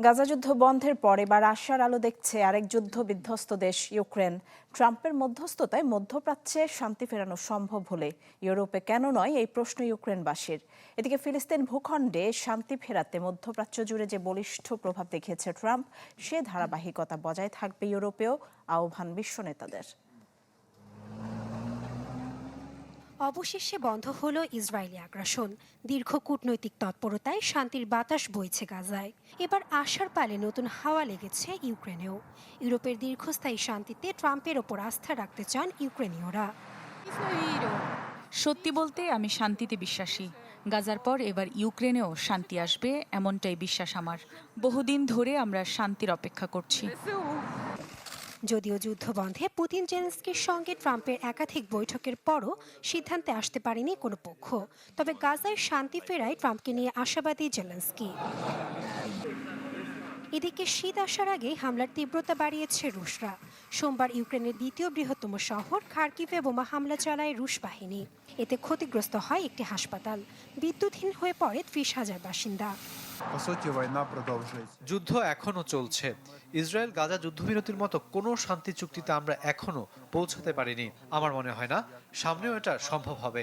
গাজা যুদ্ধ বন্ধের পর এবার আশার আলো দেখছে আরেক যুদ্ধ বিধ্বস্ত দেশ ইউক্রেন। ট্রাম্পের মধ্যস্থতায় মধ্যপ্রাচ্যে শান্তি ফেরানো সম্ভব হলে ইউরোপে কেন নয়, এই প্রশ্ন ইউক্রেনবাসীর। এদিকে ফিলিস্তিন ভূখণ্ডে শান্তি ফেরাতে মধ্যপ্রাচ্য জুড়ে যে বলিষ্ঠ প্রভাব দেখিয়েছে ট্রাম্প, সে ধারাবাহিকতা বজায় থাকবে ইউরোপেও, আহ্বান বিশ্ব নেতাদের। অবশেষে বন্ধ হলো ইসরায়েলি আগ্রাসন। দীর্ঘ কূটনৈতিক তৎপরতায় শান্তির বাতাস বইছে গাজায়। এবার আশার পালে নতুন হাওয়া লেগেছে ইউক্রেনেও। ইউরোপের দীর্ঘস্থায়ী শান্তিতে ট্রাম্পের ওপর আস্থা রাখতে চান ইউক্রেনীয়রা। সত্যি বলতে আমি শান্তিতে বিশ্বাসী। গাজার পর এবার ইউক্রেনেও শান্তি আসবে, এমনটাই বিশ্বাস আমার। বহুদিন ধরে আমরা শান্তির অপেক্ষা করছি। যদিও যুদ্ধ বন্ধে পুতিন জেলেনস্কির সঙ্গে ট্রাম্পের একাধিক বৈঠকের পরও সিদ্ধান্তে আসতে পারেনি কোনো পক্ষ। তবে গাজায় শান্তি ফেরায় ট্রাম্পকে নিয়ে আশাবাদী জেলেনস্কি। এদিকে শীত আসার আগে হামলার তীব্রতা বাড়িয়েছে রুশরা। সোমবার ইউক্রেনের দ্বিতীয় বৃহত্তম শহর খার্কিভে বোমা হামলা চালায় রুশ বাহিনী। এতে ক্ষতিগ্রস্ত হয় একটি হাসপাতাল। বিদ্যুৎহীন হয়ে পড়ে 30,000 বাসিন্দা। যুদ্ধ এখনো চলছে। ইসরায়েল গাজা যুদ্ধবিরতির মতো কোনো শান্তি চুক্তিতে আমরা এখনো পৌঁছাতে পারিনি। আমার মনে হয় না সামনেও এটা সম্ভব হবে।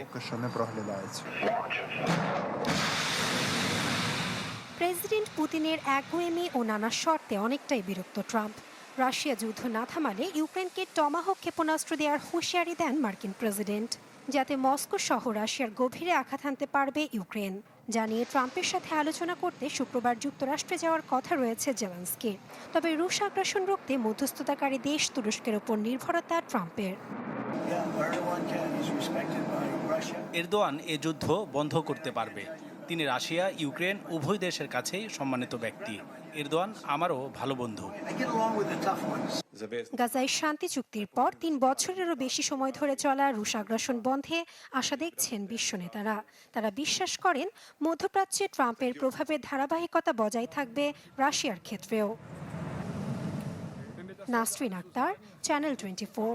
প্রেসিডেন্ট পুতিনের একগুঁয়েমি ও নানা শর্তে অনেকটাই বিরক্ত ট্রাম্প। রাশিয়া যুদ্ধ না থামালে ইউক্রেনকে টমাহক ক্ষেপণাস্ত্র দেওয়ার হুঁশিয়ারি দেন মার্কিন প্রেসিডেন্ট, যাতে মস্কো সহ রাশিয়ার গভীরে আঘাত হানতে পারবে ইউক্রেন। জানিয়ে ট্রাম্পের সাথে আলোচনা করতে শুক্রবার যুক্তরাষ্ট্রে যাওয়ার কথা রয়েছে জেলেনস্কির। তবে রুশ আগ্রাসন রুখতে মধ্যস্থতাকারী দেশ তুরস্কের ওপর নির্ভরতা ট্রাম্পের। এরদোয়ান এ যুদ্ধ বন্ধ করতে পারবে। তিনি রাশিয়া ইউক্রেন উভয় দেশের কাছেই সম্মানিত ব্যক্তি। এরদোয়ান আমারও ভালো বন্ধু। গাজায় শান্তি চুক্তির পর 3 বছরেরও বেশি সময় ধরে চলা রুশ আগ্রাসন বন্ধে আশা দেখছেন বিশ্ব নেতারা। তারা বিশ্বাস করেন মধ্যপ্রাচ্যে ট্রাম্পের প্রভাবের ধারাবাহিকতা বজায় থাকবে রাশিয়ার ক্ষেত্রেও। নাসরিন আক্তার, চ্যানেল 24।